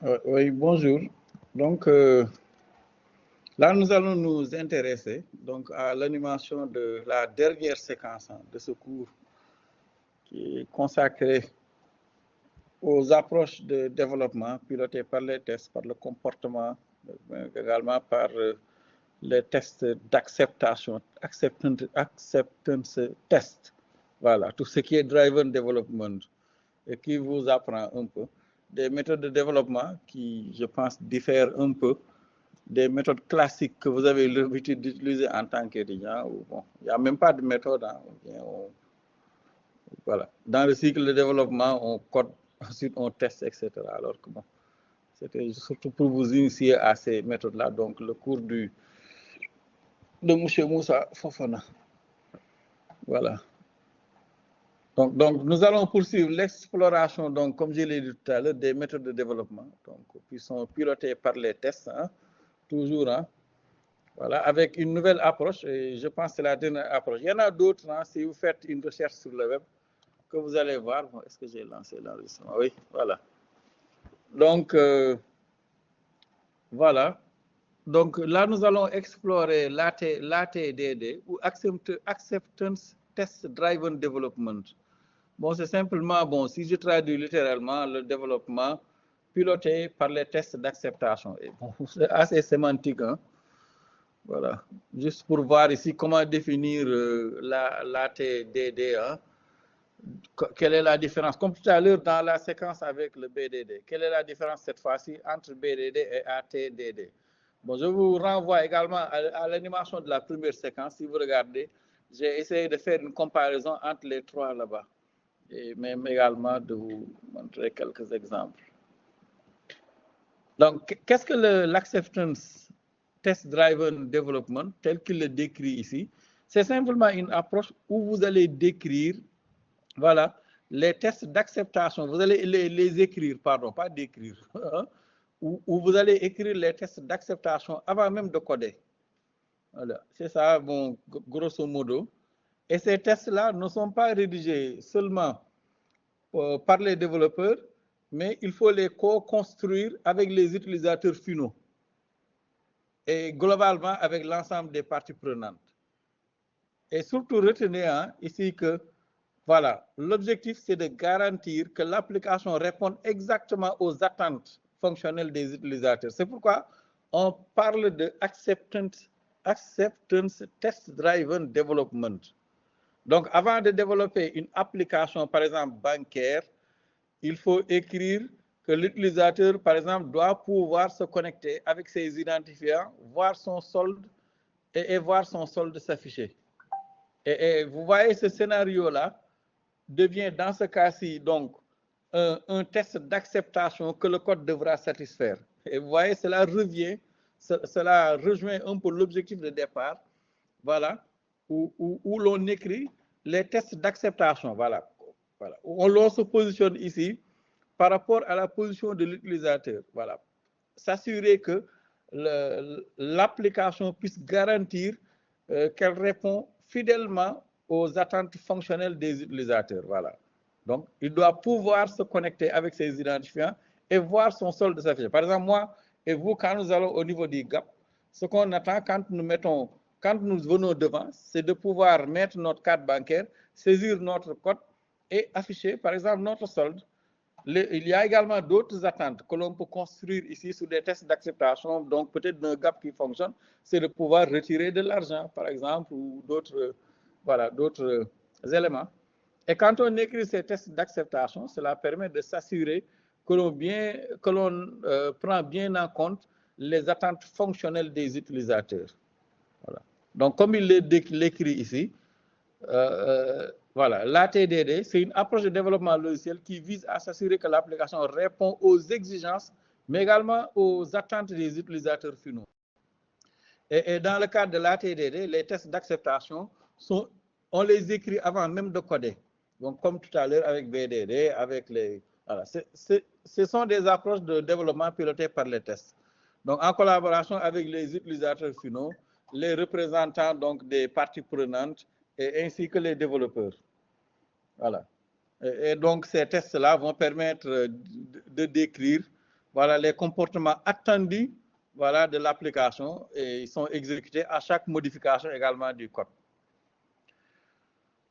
Oui, bonjour. Donc, là, nous allons nous intéresser donc, à l'animation de la dernière séquence de ce cours qui est consacré aux approches de développement pilotées par les tests, par le comportement, également par les tests d'acceptation, acceptance test. Voilà, tout ce qui est driven development et qui vous apprend un peu des méthodes de développement qui, je pense, diffèrent un peu des méthodes classiques que vous avez l'habitude d'utiliser en tant qu'étudiant. Bon, il n'y a même pas de méthode. Hein, voilà. Dans le cycle de développement, on code, ensuite on teste, etc. Alors que bon, c'était surtout pour vous initier à ces méthodes-là. Donc, le cours de M. Moussa Fofana. Voilà. Donc, nous allons poursuivre l'exploration, donc, comme je l'ai dit tout à l'heure, des méthodes de développement, donc, qui sont pilotées par les tests, hein, toujours, hein, voilà, avec une nouvelle approche, et je pense que c'est la dernière approche. Il y en a d'autres, hein, si vous faites une recherche sur le web, que vous allez voir. Bon, est-ce que j'ai lancé l'enregistrement? Oui, voilà. Donc, voilà. Donc, là, nous allons explorer l'ATDD, ou Acceptance Test Driven Development. Bon, c'est simplement, bon, si je traduis littéralement, le développement piloté par les tests d'acceptation. Bon, c'est assez sémantique, hein? Voilà. Juste pour voir ici comment définir l'ATDD, hein? Quelle est la différence? Comme tout à l'heure dans la séquence avec le BDD, quelle est la différence cette fois-ci entre BDD et ATDD? Bon, je vous renvoie également à l'animation de la première séquence. Si vous regardez, j'ai essayé de faire une comparaison entre les trois là-bas, et même également de vous montrer quelques exemples. Donc, qu'est-ce que l'acceptance test driven development, tel qu'il le décrit ici? C'est simplement une approche où vous allez décrire, voilà, les tests d'acceptation. Vous allez les écrire, pardon, pas décrire, hein, où vous allez écrire les tests d'acceptation avant même de coder. Voilà, c'est ça, bon, grosso modo. Et ces tests-là ne sont pas rédigés seulement par les développeurs, mais il faut les co-construire avec les utilisateurs finaux et globalement avec l'ensemble des parties prenantes. Et surtout, retenez, hein, ici que, voilà, l'objectif, c'est de garantir que l'application réponde exactement aux attentes fonctionnelles des utilisateurs. C'est pourquoi on parle de acceptance test driven development. Donc, avant de développer une application, par exemple, bancaire, il faut écrire que l'utilisateur, par exemple, doit pouvoir se connecter avec ses identifiants, voir son solde et voir son solde s'afficher. Et vous voyez, ce scénario-là devient, dans ce cas-ci, donc, un test d'acceptation que le code devra satisfaire. Et vous voyez, cela rejoint un peu l'objectif de départ, voilà, où l'on écrit les tests d'acceptation, voilà. Voilà. On se positionne ici par rapport à la position de l'utilisateur. Voilà. S'assurer que l'application puisse garantir qu'elle répond fidèlement aux attentes fonctionnelles des utilisateurs. Voilà. Donc, il doit pouvoir se connecter avec ses identifiants et voir son solde s'afficher. Par exemple, moi et vous, quand nous allons au niveau du GAP, ce qu'on attend quand nous venons devant, c'est de pouvoir mettre notre carte bancaire, saisir notre code et afficher, par exemple, notre solde. Il y a également d'autres attentes que l'on peut construire ici sur des tests d'acceptation. Donc, peut-être d'un gap qui fonctionne, c'est de pouvoir retirer de l'argent, par exemple, ou d'autres, voilà, d'autres éléments. Et quand on écrit ces tests d'acceptation, cela permet de s'assurer que l'on prend bien en compte les attentes fonctionnelles des utilisateurs. Voilà. Donc, comme il l'écrit ici, voilà, l'ATDD, c'est une approche de développement logiciel qui vise à s'assurer que l'application répond aux exigences, mais également aux attentes des utilisateurs finaux. Et dans le cadre de l'ATDD, les tests d'acceptation, on les écrit avant même de coder. Donc, comme tout à l'heure avec BDD, avec les... Voilà, ce sont des approches de développement pilotées par les tests. Donc, en collaboration avec les utilisateurs finaux, les représentants donc, des parties prenantes, et ainsi que les développeurs. Voilà. Et donc, ces tests-là vont permettre de décrire, voilà, les comportements attendus, voilà, de l'application, et ils sont exécutés à chaque modification également du code.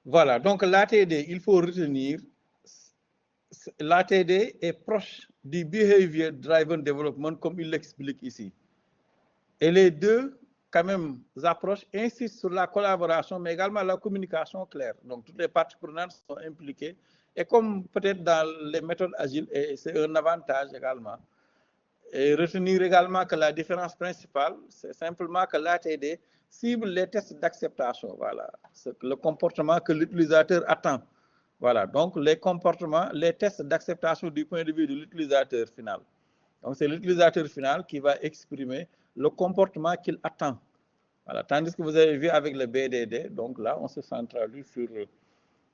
Voilà, donc l'ATD, il faut retenir, l'ATD est proche du Behavior Driven Development, comme il l'explique ici. Et les deux, quand même, approches insistent sur la collaboration, mais également la communication claire. Donc, toutes les parties prenantes sont impliquées. Et comme peut-être dans les méthodes agiles, c'est un avantage également. Et retenir également que la différence principale, c'est simplement que l'ATD cible les tests d'acceptation. Voilà, c'est le comportement que l'utilisateur attend. Voilà, donc les comportements, les tests d'acceptation du point de vue de l'utilisateur final. Donc c'est l'utilisateur final qui va exprimer le comportement qu'il attend. Voilà, tandis que vous avez vu avec le BDD, donc là on se centralise sur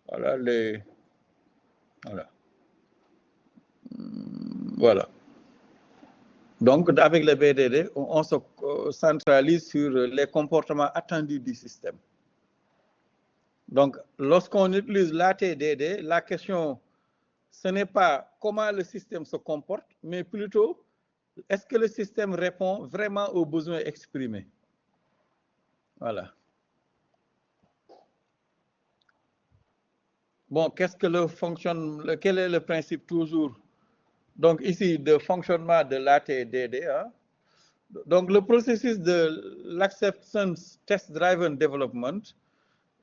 voilà, les... Voilà. Voilà. Donc, avec le BDD, on se centralise sur les comportements attendus du système. Donc, lorsqu'on utilise l'ATDD, la question, ce n'est pas comment le système se comporte, mais plutôt, est-ce que le système répond vraiment aux besoins exprimés? Voilà. Bon, qu'est-ce que quel est le principe toujours? Donc, ici, de fonctionnement de l'ATDD, hein? Donc, le processus de l'Acceptance Test Driven Development,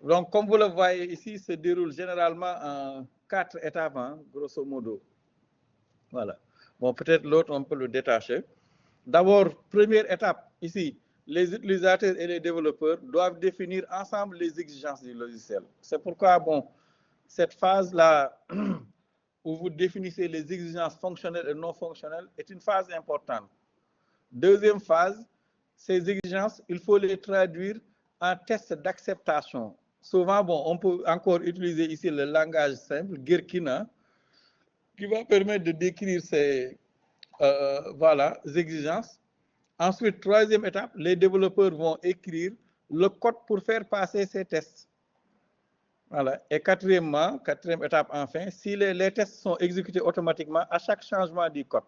donc, comme vous le voyez ici, se déroule généralement en 4 étapes, hein, grosso modo. Voilà. Bon, peut-être l'autre, on peut le détacher. D'abord, première étape, ici, les utilisateurs et les développeurs doivent définir ensemble les exigences du logiciel. C'est pourquoi, bon, cette phase-là, où vous définissez les exigences fonctionnelles et non fonctionnelles, est une phase importante. Deuxième phase, ces exigences, il faut les traduire en tests d'acceptation. Souvent, bon, on peut encore utiliser ici le langage simple, Gherkin, qui va permettre de décrire ces voilà, exigences. Ensuite, troisième étape, les développeurs vont écrire le code pour faire passer ces tests. Voilà. Et quatrième étape enfin, si les tests sont exécutés automatiquement à chaque changement du code.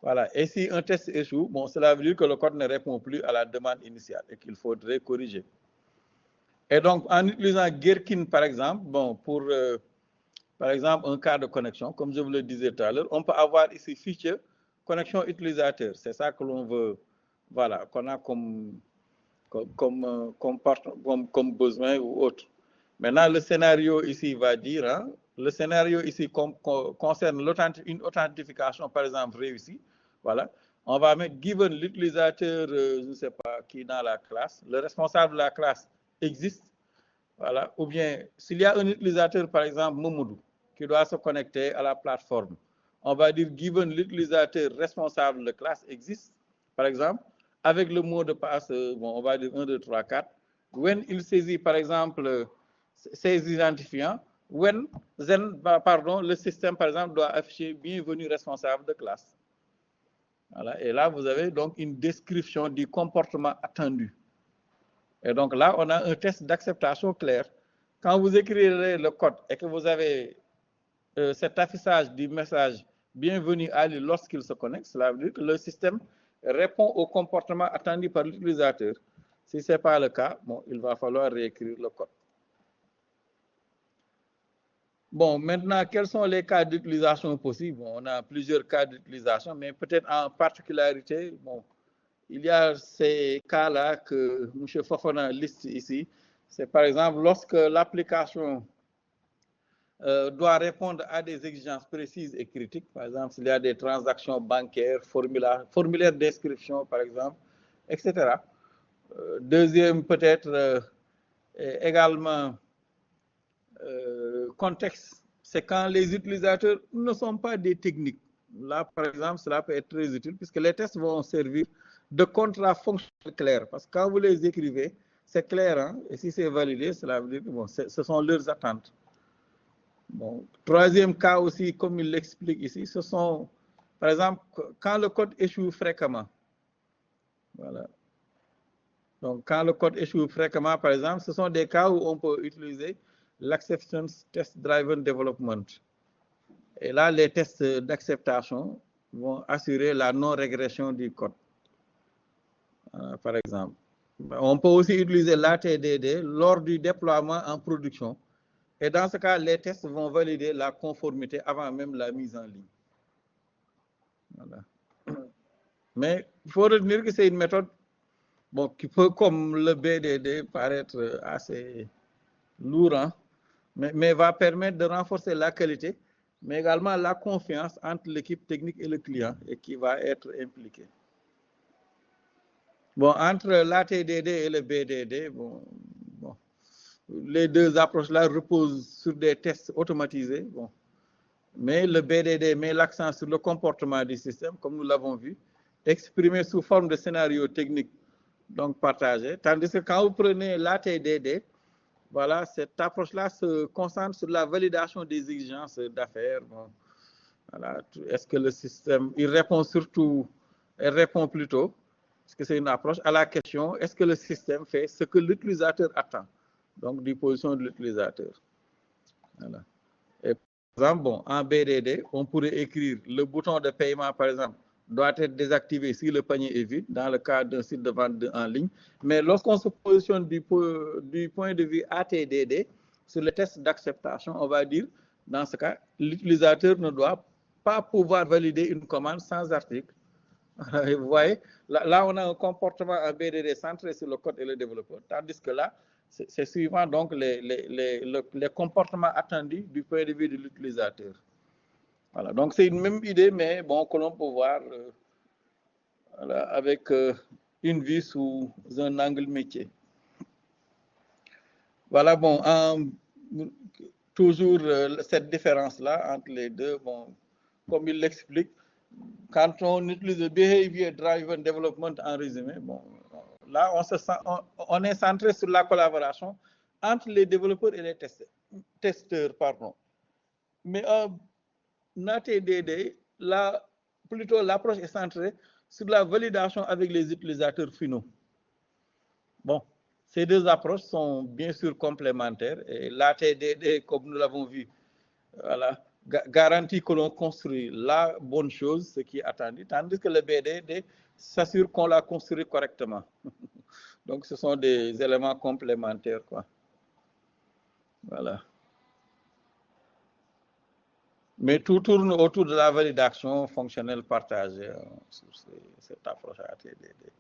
Voilà. Et si un test échoue, bon, cela veut dire que le code ne répond plus à la demande initiale et qu'il faudrait corriger. Et donc, en utilisant Gherkin, par exemple, bon, pour, par exemple, un cas de connexion, comme je vous le disais tout à l'heure, on peut avoir ici feature connexion utilisateur. C'est ça que l'on veut, voilà, qu'on a comme besoin ou autre. Maintenant, le scénario ici va dire, hein, le scénario ici concerne une authentification, par exemple, réussie. Voilà. On va mettre given l'utilisateur, je ne sais pas qui dans la classe, le responsable de la classe existe. Voilà. Ou bien, s'il y a un utilisateur, par exemple, Momoudou, qui doit se connecter à la plateforme, on va dire given l'utilisateur responsable de classe existe, par exemple, avec le mot de passe, bon, on va dire 1, 2, 3, 4. When il saisit, par exemple, ces identifiants, le système, par exemple, doit afficher bienvenue responsable de classe. Voilà. Et là, vous avez donc une description du comportement attendu. Et donc là, on a un test d'acceptation clair. Quand vous écrirez le code et que vous avez cet affichage du message bienvenue à lui lorsqu'il se connecte, cela veut dire que le système répond au comportement attendu par l'utilisateur. Si ce n'est pas le cas, bon, il va falloir réécrire le code. Bon, maintenant, quels sont les cas d'utilisation possibles? Bon, on a plusieurs cas d'utilisation, mais peut-être en particularité, bon, il y a ces cas-là que M. Fofana liste ici. C'est par exemple lorsque l'application doit répondre à des exigences précises et critiques. Par exemple, s'il y a des transactions bancaires, formulaires d'inscription, par exemple, etc. Deuxième, peut-être également, contexte, c'est quand les utilisateurs ne sont pas des techniques. Là, par exemple, cela peut être très utile puisque les tests vont servir de contrat fonctionnel clair. Parce que quand vous les écrivez, c'est clair, hein, et si c'est validé, cela veut dire que bon, ce sont leurs attentes. Bon, troisième cas aussi, comme il l'explique ici, ce sont, par exemple, quand le code échoue fréquemment. Voilà. Donc, quand le code échoue fréquemment, par exemple, ce sont des cas où on peut utiliser l'Acceptance Test Driven Development. Et là, les tests d'acceptation vont assurer la non-régression du code, par exemple. On peut aussi utiliser l'ATDD lors du déploiement en production. Et dans ce cas, les tests vont valider la conformité avant même la mise en ligne. Voilà. Mais il faut retenir que c'est une méthode qui peut, comme le BDD, paraître assez lourd, hein, mais va permettre de renforcer la qualité, mais également la confiance entre l'équipe technique et le client et qui va être impliqué. Bon, entre l'ATDD et le BDD, les deux approches-là reposent sur des tests automatisés. Bon. Mais le BDD met l'accent sur le comportement du système, comme nous l'avons vu, exprimé sous forme de scénarios techniques donc partagés. Tandis que quand vous prenez l'ATDD, voilà, cette approche-là se concentre sur la validation des exigences d'affaires. Bon, voilà, est-ce que le système, il répond surtout, elle répond plutôt, parce que c'est une approche à la question, est-ce que le système fait ce que l'utilisateur attend, donc du position de l'utilisateur. Voilà. Et par exemple, bon, en BDD, on pourrait écrire le bouton de paiement, par exemple, doit être désactivé si le panier est vide, dans le cas d'un site de vente en ligne. Mais lorsqu'on se positionne du point de vue ATDD, sur le test d'acceptation, on va dire, dans ce cas, l'utilisateur ne doit pas pouvoir valider une commande sans article. Vous voyez, là, on a un comportement en BDD centré sur le code et le développeur, tandis que là, c'est suivant donc les comportements attendus du point de vue de l'utilisateur. Voilà, donc c'est une même idée, mais bon, que l'on peut voir voilà, avec une vue sous un angle métier. Voilà, bon, toujours cette différence-là entre les deux, bon, comme il l'explique, quand on utilise le Behavior Driven Development en résumé, bon, là, on est centré sur la collaboration entre les développeurs et les testeurs. Pardon. Mais en ATDD, plutôt l'approche est centrée sur la validation avec les utilisateurs finaux. Bon, ces deux approches sont bien sûr complémentaires et l'ATDD, comme nous l'avons vu, voilà, garantit que l'on construit la bonne chose, ce qui est attendu, tandis que le BDD s'assure qu'on l'a construit correctement. Donc, ce sont des éléments complémentaires, quoi. Voilà. Mais tout tourne autour de la validation fonctionnelle partagée sur cette approche ATDD.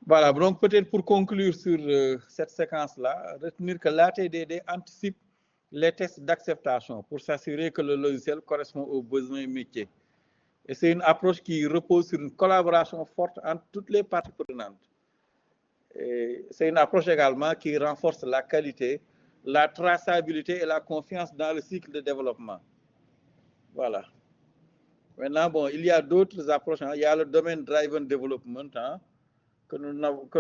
Voilà, donc peut-être pour conclure sur cette séquence-là, retenir que l'ATDD anticipe les tests d'acceptation pour s'assurer que le logiciel correspond aux besoins métiers. Et c'est une approche qui repose sur une collaboration forte entre toutes les parties prenantes. C'est une approche également qui renforce la qualité, la traçabilité et la confiance dans le cycle de développement. Voilà. Maintenant, bon, il y a d'autres approches. Hein. Il y a le domaine driven development hein, que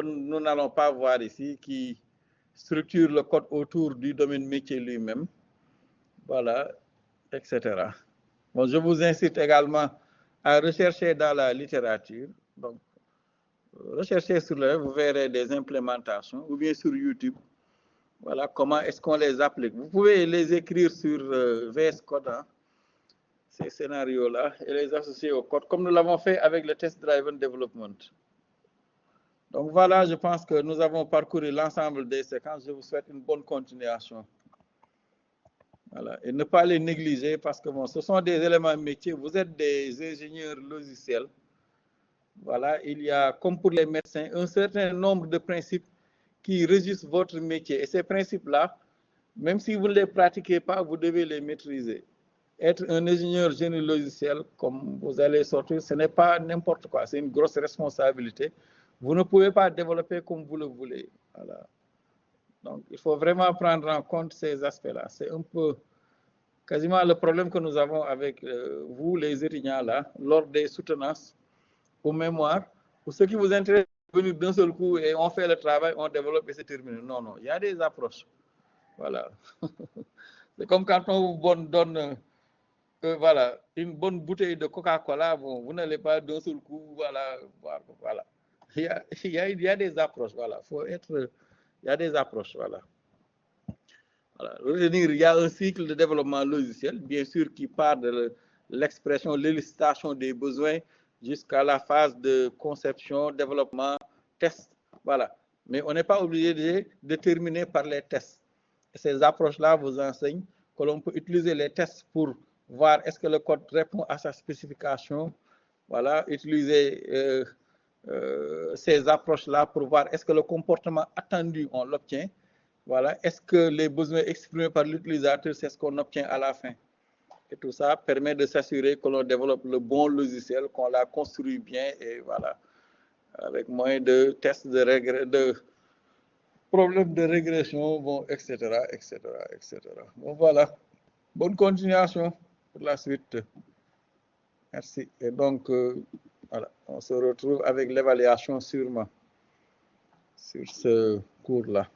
nous n'allons pas voir ici, qui structure le code autour du domaine métier lui-même. Voilà, etc. Bon, je vous incite également à rechercher dans la littérature. Donc, recherchez sur le, vous verrez des implémentations, ou bien sur YouTube. Voilà, comment est-ce qu'on les applique. Vous pouvez les écrire sur VS Code, hein, ces scénarios-là, et les associer au code, comme nous l'avons fait avec le Test Driven Development. Donc voilà, je pense que nous avons parcouru l'ensemble des séquences. Je vous souhaite une bonne continuation. Voilà. Et ne pas les négliger parce que bon, ce sont des éléments métiers. Vous êtes des ingénieurs logiciels. Voilà, il y a, comme pour les médecins, un certain nombre de principes qui régissent votre métier. Et ces principes-là, même si vous ne les pratiquez pas, vous devez les maîtriser. Être un ingénieur génie logiciel, comme vous allez sortir, ce n'est pas n'importe quoi. C'est une grosse responsabilité. Vous ne pouvez pas développer comme vous le voulez. Voilà. Donc, il faut vraiment prendre en compte ces aspects-là. C'est un peu quasiment le problème que nous avons avec vous, les étudiants, là, lors des soutenances au mémoire. Pour ce qui vous intéresse, venir d'un seul coup et on fait le travail, on développe et c'est terminé. Non, non, il y a des approches. Voilà. C'est comme quand on vous donne voilà, une bonne bouteille de Coca-Cola, bon, vous n'allez pas d'un seul coup, voilà. Il y a des approches, voilà. Il y a des approches, voilà. Voilà. Retenir, il y a un cycle de développement logiciel, bien sûr, qui part de l'expression, l'élicitation des besoins jusqu'à la phase de conception, développement, test. Voilà. Mais on n'est pas obligé de terminer par les tests. Et ces approches-là vous enseignent que l'on peut utiliser les tests pour voir est-ce que le code répond à sa spécification. Voilà, utiliser ces approches-là pour voir est-ce que le comportement attendu, on l'obtient. Voilà, est-ce que les besoins exprimés par l'utilisateur, c'est ce qu'on obtient à la fin. Et tout ça permet de s'assurer que l'on développe le bon logiciel, qu'on l'a construit bien et voilà, avec moins de tests de problèmes de régression, bon, etc., etc., etc. Bon, voilà. Bonne continuation pour la suite. Merci. Et donc, voilà, on se retrouve avec l'évaluation sûrement sur ce cours-là.